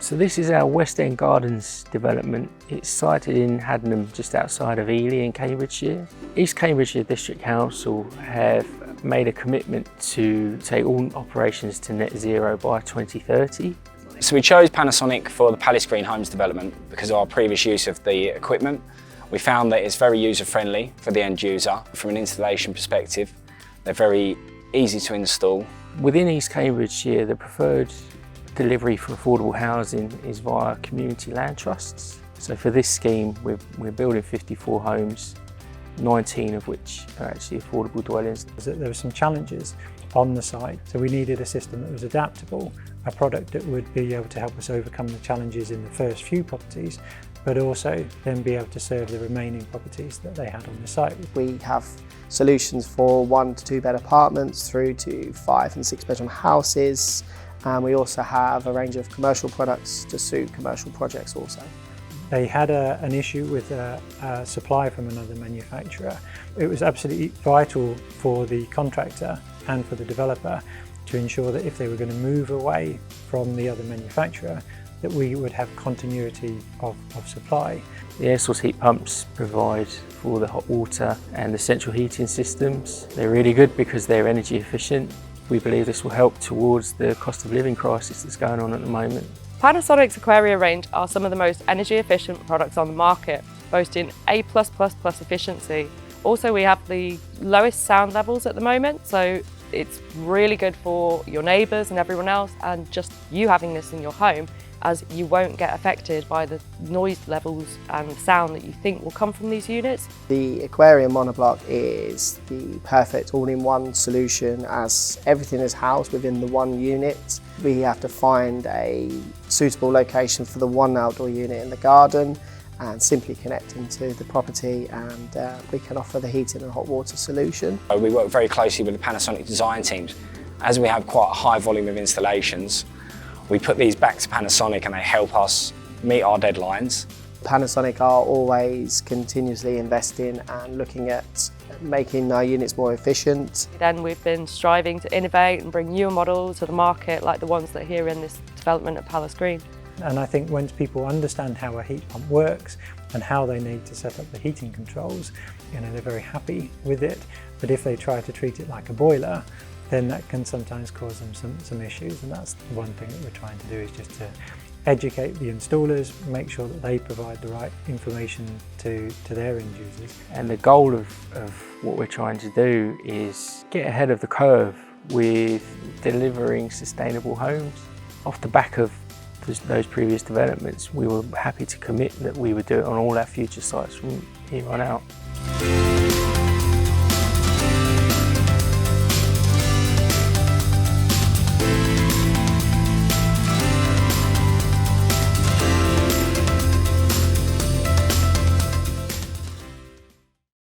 So this is our West End Gardens development. It's sited in Haddenham, just outside of Ely in Cambridgeshire. East Cambridgeshire District Council have made a commitment to take all operations to net zero by 2030. So we chose Panasonic for the Palace Green Homes development because of our previous use of the equipment. We found that it's very user-friendly for the end user. From an installation perspective, they're very easy to install. Within East Cambridgeshire, the preferred delivery for affordable housing is via community land trusts. So for this scheme, we're building 54 homes, 19 of which are actually affordable dwellings. There were some challenges on the site, so we needed a system that was adaptable, a product that would be able to help us overcome the challenges in the first few properties, but also then be able to serve the remaining properties that they had on the site. We have solutions for 1 to 2 bed apartments through to 5 and 6 bedroom houses. And we also have a range of commercial products to suit commercial projects also. They had an issue with a supply from another manufacturer. It was absolutely vital for the contractor and for the developer to ensure that if they were going to move away from the other manufacturer, that we would have continuity of supply. The air source heat pumps provide for the hot water and the central heating systems. They're really good because they're energy efficient. We believe this will help towards the cost of living crisis that's going on at the moment. Panasonic's Aquarea range are some of the most energy efficient products on the market, boasting A+++ efficiency. Also, we have the lowest sound levels at the moment, so it's really good for your neighbours and everyone else, and just you having this in your home, as you won't get affected by the noise levels and sound that you think will come from these units. The Aquarea Mono-bloc is the perfect all-in-one solution, as everything is housed within the one unit. We have to find a suitable location for the one outdoor unit in the garden and simply connect into the property, and we can offer the heating and hot water solution. We work very closely with the Panasonic design teams. As we have quite a high volume of installations, we put these back to Panasonic and they help us meet our deadlines. Panasonic are always continuously investing and looking at making our units more efficient. Then we've been striving to innovate and bring newer models to the market, like the ones that are here in this development at Palace Green. And I think once people understand how a heat pump works and how they need to set up the heating controls, they're very happy with it. But if they try to treat it like a boiler, then that can sometimes cause them some issues, and that's one thing that we're trying to do, is just to educate the installers, make sure that they provide the right information to their end users. And the goal of what we're trying to do is get ahead of the curve with delivering sustainable homes. Off the back of those previous developments, we were happy to commit that we would do it on all our future sites from here on out.